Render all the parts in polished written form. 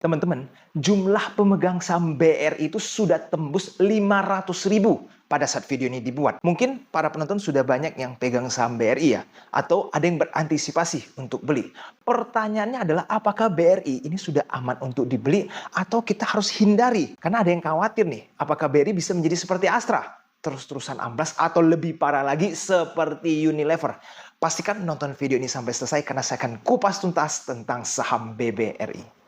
Teman-teman, jumlah pemegang saham BRI itu sudah tembus 500.000 pada saat video ini dibuat. Mungkin para penonton sudah banyak yang pegang saham BRI ya, atau ada yang berantisipasi untuk beli. Pertanyaannya adalah apakah BRI ini sudah aman untuk dibeli atau kita harus hindari? Karena ada yang khawatir nih, apakah BRI bisa menjadi seperti Astra? Terus-terusan amblas atau lebih parah lagi seperti Unilever. Pastikan nonton video ini sampai selesai karena saya akan kupas tuntas tentang saham BBRI.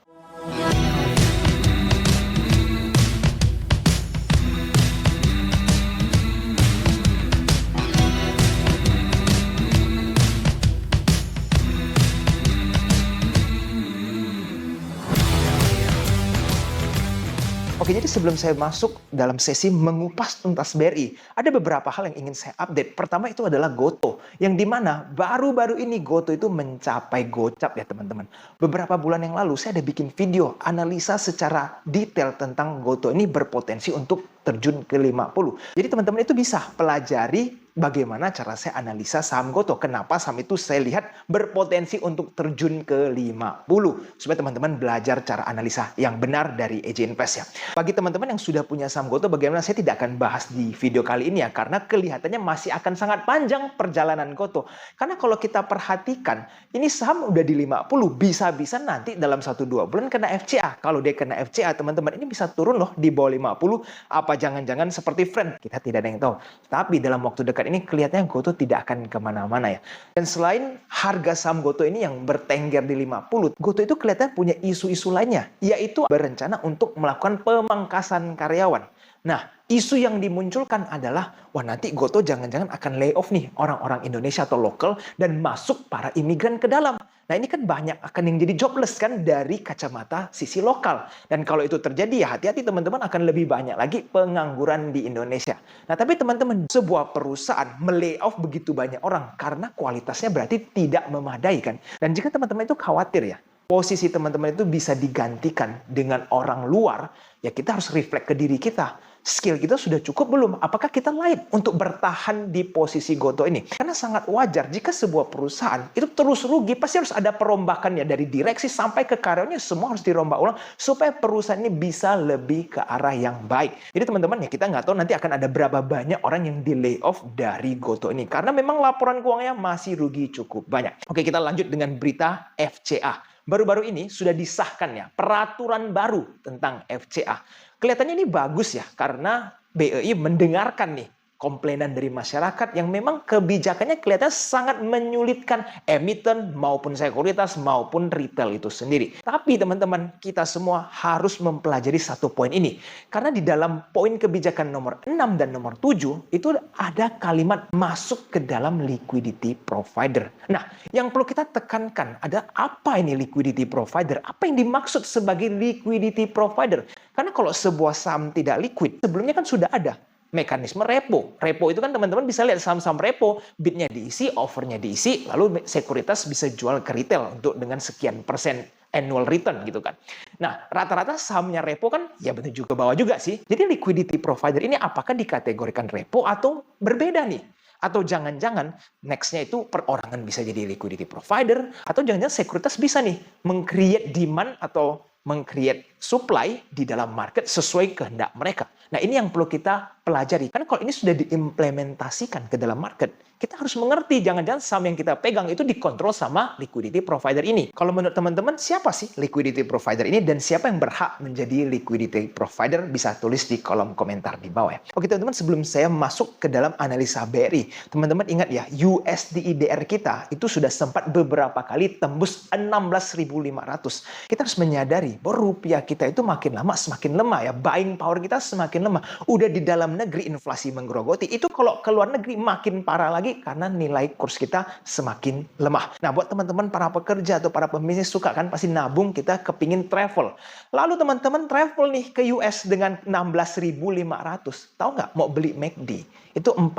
Oke, jadi sebelum saya masuk dalam sesi mengupas tuntas BRI, ada beberapa hal yang ingin saya update. Pertama itu adalah GoTo, yang dimana baru-baru ini GoTo itu mencapai gocap ya teman-teman. Beberapa bulan yang lalu saya ada bikin video analisa secara detail tentang GoTo ini berpotensi untuk terjun ke 50. Jadi teman-teman itu bisa pelajari bagaimana cara saya analisa saham GoTo. Kenapa saham itu saya lihat berpotensi untuk terjun ke 50. Supaya teman-teman belajar cara analisa yang benar dari EJ Invest ya. Bagi teman-teman yang sudah punya saham GoTo, bagaimana saya tidak akan bahas di video kali ini ya. Karena kelihatannya masih akan sangat panjang perjalanan GoTo. Karena kalau kita perhatikan, ini saham udah di 50. Bisa-bisa nanti dalam 1-2 bulan kena FCA. Kalau dia kena FCA, teman-teman ini bisa turun loh di bawah 50. Apa jangan-jangan seperti Friend? Kita tidak ada yang tahu. Tapi dalam waktu dekat ini kelihatannya GoTo tidak akan kemana-mana ya. Dan selain harga saham GoTo ini yang bertengger di 50, GoTo itu kelihatan punya isu-isu lainnya, yaitu berencana untuk melakukan pemangkasan karyawan. Nah, isu yang dimunculkan adalah, wah nanti GoTo jangan-jangan akan layoff nih orang-orang Indonesia atau lokal dan masuk para imigran ke dalam. Nah ini kan banyak akan yang jadi jobless kan dari kacamata sisi lokal. Dan kalau itu terjadi ya hati-hati teman-teman, akan lebih banyak lagi pengangguran di Indonesia. Nah tapi teman-teman, sebuah perusahaan melayoff begitu banyak orang karena kualitasnya berarti tidak memadai kan. Dan jika teman-teman itu khawatir ya, posisi teman-teman itu bisa digantikan dengan orang luar, ya kita harus reflect ke diri kita. Skill kita sudah cukup belum? Apakah kita layak untuk bertahan di posisi GoTo ini? Karena sangat wajar jika sebuah perusahaan itu terus rugi, pasti harus ada perombakan ya dari direksi sampai ke karyawannya, semua harus dirombak ulang supaya perusahaan ini bisa lebih ke arah yang baik. Jadi teman-teman ya, kita nggak tahu nanti akan ada berapa banyak orang yang di layoff dari GoTo ini. Karena memang laporan keuangannya masih rugi cukup banyak. Oke, kita lanjut dengan berita FCA. Baru-baru ini sudah disahkan ya peraturan baru tentang FCA. Kelihatannya ini bagus ya, karena BEI mendengarkan nih komplainan dari masyarakat yang memang kebijakannya kelihatan sangat menyulitkan emiten maupun sekuritas maupun retail itu sendiri. Tapi teman-teman, kita semua harus mempelajari satu poin ini. Karena di dalam poin kebijakan nomor 6 dan nomor 7 itu ada kalimat masuk ke dalam liquidity provider. Nah, yang perlu kita tekankan ada apa ini liquidity provider? Apa yang dimaksud sebagai liquidity provider? Karena kalau sebuah saham tidak liquid, sebelumnya kan sudah ada mekanisme repo. Repo itu kan teman-teman bisa lihat saham-saham repo, bidnya diisi, offernya diisi, lalu sekuritas bisa jual ke retail untuk dengan sekian persen annual return gitu kan. Nah, rata-rata sahamnya repo kan ya betul juga bawah juga sih. Jadi liquidity provider ini apakah dikategorikan repo atau berbeda nih? Atau jangan-jangan nextnya itu perorangan bisa jadi liquidity provider, atau jangan-jangan sekuritas bisa nih meng-create demand atau meng-create supply di dalam market sesuai kehendak mereka. Nah ini yang perlu kita pelajari. Karena kalau ini sudah diimplementasikan ke dalam market, kita harus mengerti jangan-jangan saham yang kita pegang itu dikontrol sama liquidity provider ini. Kalau menurut teman-teman, siapa sih liquidity provider ini dan siapa yang berhak menjadi liquidity provider? Bisa tulis di kolom komentar di bawah ya. Oke teman-teman, sebelum saya masuk ke dalam analisa BRI, teman-teman ingat ya, USDIDR kita itu sudah sempat beberapa kali tembus 16.500. Kita harus menyadari bahwa rupiah kita itu makin lama semakin lemah ya. Buying power kita semakin lemah. Udah di dalam negeri inflasi menggerogoti. Itu kalau ke luar negeri makin parah lagi karena nilai kurs kita semakin lemah. Nah buat teman-teman para pekerja atau para pembisnis suka kan pasti nabung, kita kepingin travel. Lalu teman-teman travel nih ke US dengan 16.500. Tahu nggak mau beli McD? Itu $4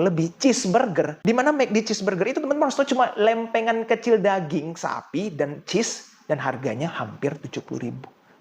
lebih cheeseburger. Di mana McD cheeseburger itu teman-teman harus tahu cuma lempengan kecil daging sapi dan cheese dan harganya hampir 70.000.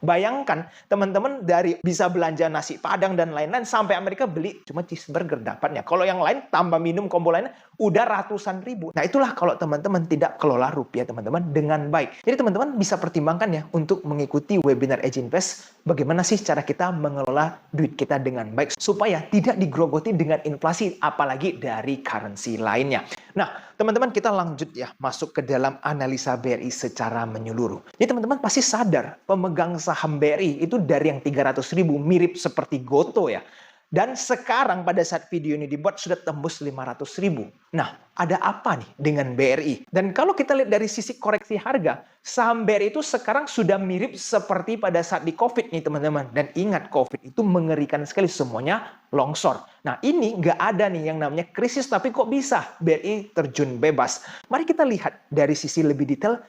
Bayangkan teman-teman dari bisa belanja nasi Padang dan lain-lain sampai Amerika beli cuma cheeseburger dapatnya. Kalau yang lain tambah minum combo lainnya udah ratusan ribu. Nah itulah kalau teman-teman tidak kelola rupiah teman-teman dengan baik. Jadi teman-teman bisa pertimbangkan ya untuk mengikuti webinar Edge Invest. Bagaimana sih cara kita mengelola duit kita dengan baik supaya tidak digrogoti dengan inflasi apalagi dari currency lainnya. Nah, teman-teman kita lanjut ya masuk ke dalam analisa BRI secara menyeluruh. Jadi teman-teman pasti sadar pemegang saham BRI itu dari yang 300.000 mirip seperti Goto ya. Dan sekarang pada saat video ini dibuat sudah tembus 500.000. Nah, ada apa nih dengan BRI? Dan kalau kita lihat dari sisi koreksi harga, saham BRI itu sekarang sudah mirip seperti pada saat di COVID nih teman-teman. Dan ingat COVID itu mengerikan sekali, semuanya longsor. Nah ini nggak ada nih yang namanya krisis, tapi kok bisa BRI terjun bebas? Mari kita lihat dari sisi lebih detail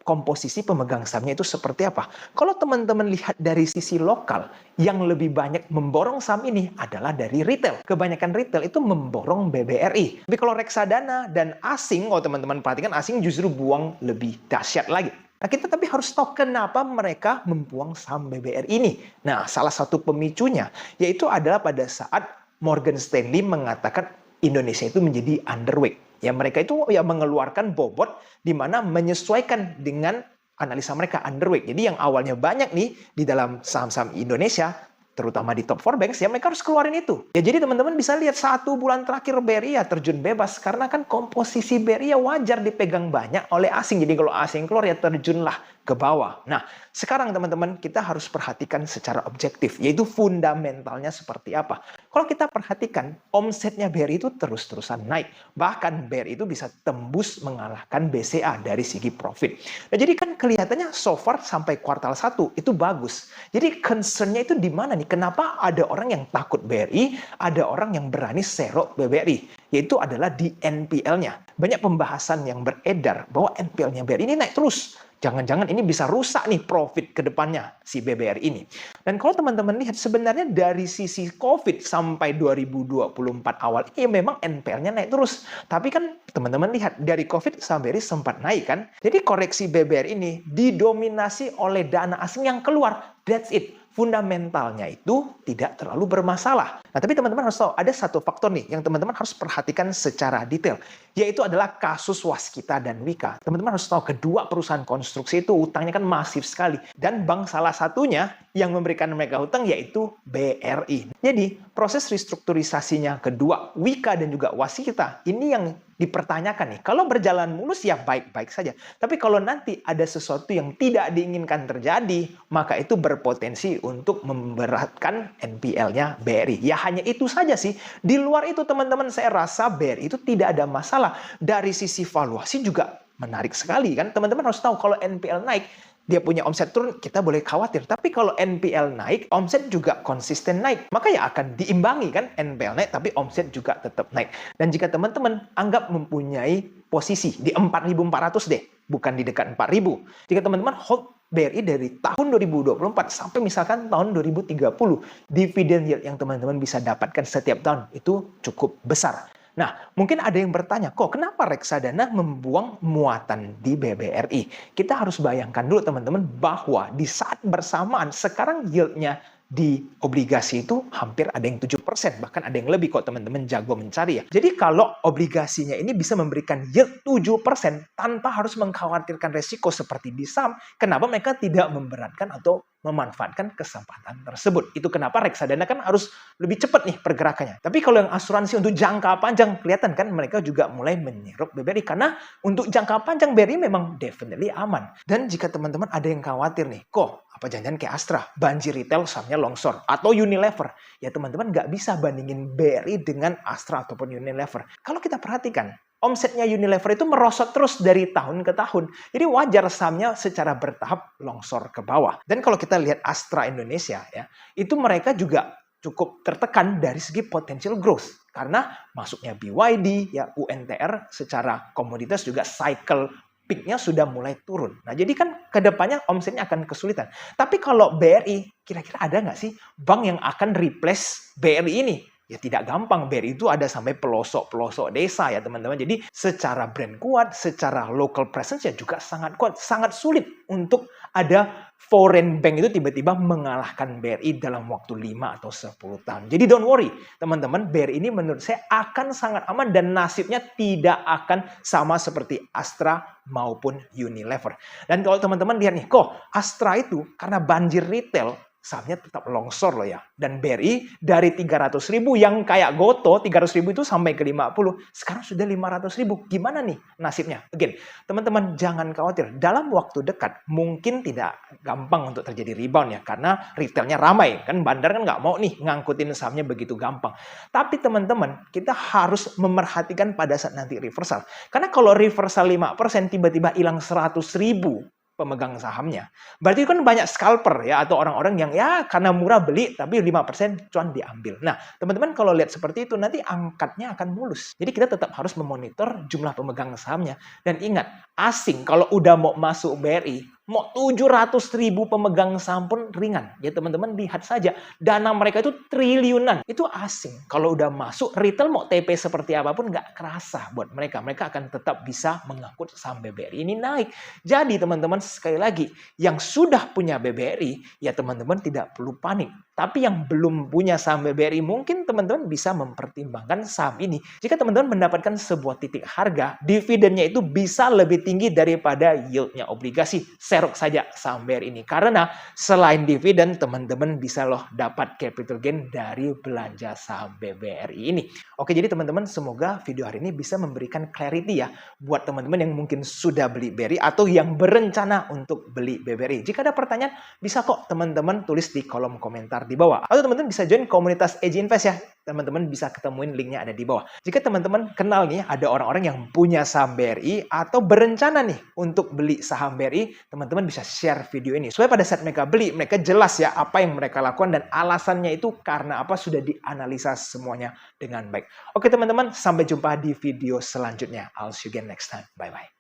komposisi pemegang sahamnya itu seperti apa. Kalau teman-teman lihat dari sisi lokal, yang lebih banyak memborong saham ini adalah dari retail. Kebanyakan retail itu memborong BBRI. Tapi kalau reksadana dan asing, kalau teman-teman perhatikan asing justru buang lebih dahsyat lagi. Nah, kita tapi harus tahu kenapa mereka membuang saham BBRI ini. Nah, salah satu pemicunya yaitu adalah pada saat Morgan Stanley mengatakan Indonesia itu menjadi underweight. Ya, mereka itu ya mengeluarkan bobot di mana menyesuaikan dengan analisa mereka underweight. Jadi yang awalnya banyak nih di dalam saham-saham Indonesia, terutama di top 4 banks, ya mereka harus keluarin itu. Ya jadi teman-teman bisa lihat 1 bulan terakhir BRI ya terjun bebas. Karena kan komposisi BRI ya wajar dipegang banyak oleh asing. Jadi kalau asing keluar ya terjunlah ke bawah. Nah, sekarang teman-teman kita harus perhatikan secara objektif, yaitu fundamentalnya seperti apa. Kalau kita perhatikan, omsetnya BRI itu terus-terusan naik. Bahkan BRI itu bisa tembus mengalahkan BCA dari segi profit. Nah, jadi kan kelihatannya so far sampai kuartal 1 itu bagus. Jadi concern-nya itu di mana nih? Kenapa ada orang yang takut BRI, ada orang yang berani serok BBRI? Yaitu adalah di NPL-nya. Banyak pembahasan yang beredar bahwa NPL-nya BRI ini naik terus. Jangan-jangan ini bisa rusak nih profit ke depannya si BBRI ini. Dan kalau teman-teman lihat sebenarnya dari sisi COVID sampai 2024 awal ini memang NPL-nya naik terus. Tapi kan teman-teman lihat dari COVID saham BRI sempat naik kan. Jadi koreksi BBRI ini didominasi oleh dana asing yang keluar. That's it. Fundamentalnya itu tidak terlalu bermasalah. Nah, tapi teman-teman harus tahu ada satu faktor nih yang teman-teman harus perhatikan secara detail, yaitu adalah kasus Waskita dan Wika. Teman-teman harus tahu kedua perusahaan konstruksi itu utangnya kan masif sekali. Dan bank salah satunya yang memberikan mereka hutang yaitu BRI. Jadi, proses restrukturisasinya kedua Wika dan juga Waskita ini yang dipertanyakan nih. Kalau berjalan mulus ya baik-baik saja. Tapi kalau nanti ada sesuatu yang tidak diinginkan terjadi, maka itu berpotensi untuk memberatkan NPL-nya BRI. Ya hanya itu saja sih. Di luar itu teman-teman saya rasa BRI itu tidak ada masalah. Dari sisi valuasi juga menarik sekali kan. Teman-teman harus tahu kalau NPL naik, dia punya omset turun, kita boleh khawatir. Tapi kalau NPL naik, omset juga konsisten naik. Maka ya akan diimbangi kan, NPL naik, tapi omset juga tetap naik. Dan jika teman-teman anggap mempunyai posisi di 4.400 deh, bukan di dekat 4.000. Jika teman-teman hold BRI dari tahun 2024 sampai misalkan tahun 2030, dividen yield yang teman-teman bisa dapatkan setiap tahun itu cukup besar. Nah, mungkin ada yang bertanya, kok kenapa reksadana membuang muatan di BBRI? Kita harus bayangkan dulu teman-teman bahwa di saat bersamaan sekarang yieldnya di obligasi itu hampir ada yang 7%, bahkan ada yang lebih kok teman-teman jago mencari ya. Jadi kalau obligasinya ini bisa memberikan yield 7% tanpa harus mengkhawatirkan resiko seperti di saham, kenapa mereka tidak memberatkan atau memanfaatkan kesempatan tersebut? Itu kenapa reksadana kan harus lebih cepat nih pergerakannya. Tapi kalau yang asuransi untuk jangka panjang, kelihatan kan mereka juga mulai menyerap BBRI. Karena untuk jangka panjang BRI memang definitely aman. Dan jika teman-teman ada yang khawatir nih, kok apa jangan-jangan kayak Astra, banjir retail sahamnya longsor, atau Unilever. Ya teman-teman nggak bisa bandingin BRI dengan Astra ataupun Unilever. Kalau kita perhatikan, omsetnya Unilever itu merosot terus dari tahun ke tahun. Jadi wajar sahamnya secara bertahap longsor ke bawah. Dan kalau kita lihat Astra Indonesia, ya, itu mereka juga cukup tertekan dari segi potential growth. Karena masuknya BYD, ya UNTR secara komoditas juga cycle peak-nya sudah mulai turun. Nah, jadi kan ke depannya omsetnya akan kesulitan. Tapi kalau BRI, kira-kira ada nggak sih bank yang akan replace BRI ini? Ya tidak gampang, BRI itu ada sampai pelosok-pelosok desa ya teman-teman. Jadi secara brand kuat, secara local presence ya juga sangat kuat. Sangat sulit untuk ada foreign bank itu tiba-tiba mengalahkan BRI dalam waktu 5 atau 10 tahun. Jadi don't worry teman-teman, BRI ini menurut saya akan sangat aman dan nasibnya tidak akan sama seperti Astra maupun Unilever. Dan kalau teman-teman lihat nih, kok Astra itu karena banjir retail, sahamnya tetap longsor loh ya. Dan BRI dari 300.000 yang kayak Goto, 300.000 itu sampai ke 50, sekarang sudah 500.000. Gimana nih nasibnya? Again, teman-teman jangan khawatir. Dalam waktu dekat mungkin tidak gampang untuk terjadi rebound ya. Karena retailnya ramai. Kan bandar kan nggak mau nih ngangkutin sahamnya begitu gampang. Tapi teman-teman, kita harus memerhatikan pada saat nanti reversal. Karena kalau reversal 5% tiba-tiba hilang 100.000 pemegang sahamnya. Berarti kan banyak scalper ya atau orang-orang yang ya karena murah beli tapi 5% cuan diambil. Nah, teman-teman kalau lihat seperti itu nanti angkatnya akan mulus. Jadi kita tetap harus memonitor jumlah pemegang sahamnya. Dan ingat, asing kalau udah mau masuk BRI, mau 700.000 pemegang saham pun ringan. Ya teman-teman lihat saja, dana mereka itu triliunan. Itu asing. Kalau udah masuk, retail mau TP seperti apapun nggak kerasa buat mereka. Mereka akan tetap bisa mengangkut saham BBRI ini naik. Jadi teman-teman sekali lagi, yang sudah punya BBRI, ya teman-teman tidak perlu panik. Tapi yang belum punya saham BBRI, mungkin teman-teman bisa mempertimbangkan saham ini. Jika teman-teman mendapatkan sebuah titik harga, dividennya itu bisa lebih tinggi daripada yieldnya obligasi. Serok saja saham BRI ini. Karena selain dividen, teman-teman bisa loh dapat capital gain dari belanja saham BBRI ini. Oke, jadi teman-teman semoga video hari ini bisa memberikan clarity ya buat teman-teman yang mungkin sudah beli BRI atau yang berencana untuk beli BBRI. Jika ada pertanyaan, bisa kok teman-teman tulis di kolom komentar di bawah. Atau teman-teman bisa join komunitas Eji Invest ya. Teman-teman bisa ketemuin linknya ada di bawah. Jika teman-teman kenal nih ada orang-orang yang punya saham BRI atau berencana nih untuk beli saham BRI, teman-teman bisa share video ini. Supaya pada saat mereka beli, mereka jelas ya apa yang mereka lakukan dan alasannya itu karena apa sudah dianalisa semuanya dengan baik. Oke teman-teman, sampai jumpa di video selanjutnya. I'll see you again next time. Bye-bye.